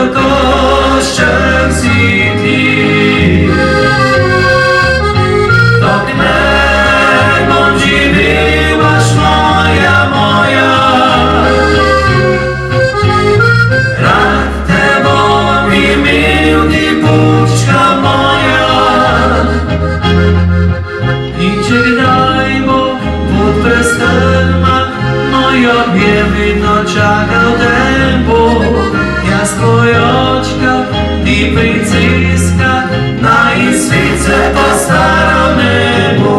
wielkościach si Ty. To Ty mną dziwiłaś moja. Rad Tebą mi mił Ty puczka moja. I Cię daj, bo pod prestelma moja wierno czekał tempo. Ja stojočka, Ty princíska, na svíce postaram nebo.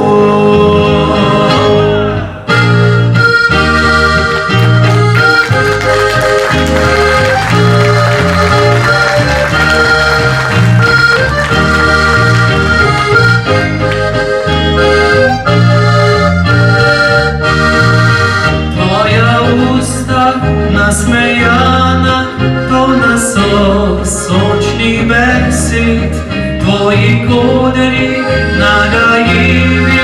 Tvoja usta nasmejana, to na sočni besed, Tvoji kodri nagajivi,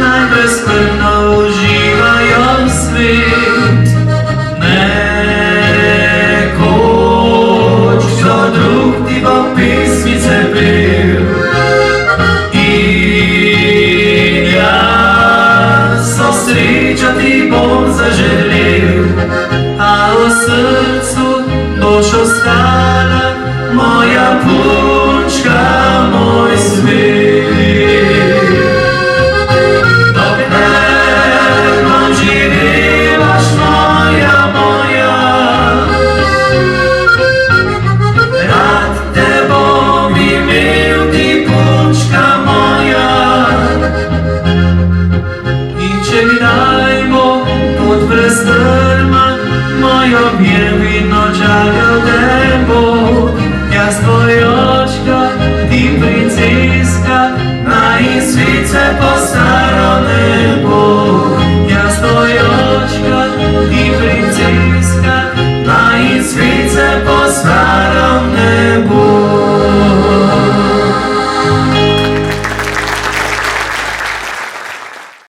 najbrezskrbno uživajo svet. Nekoč kdo drug Ti bo pesmice pel, in jaz so sreča Ti bom zaželel, a v srcu boš ostala moja pot.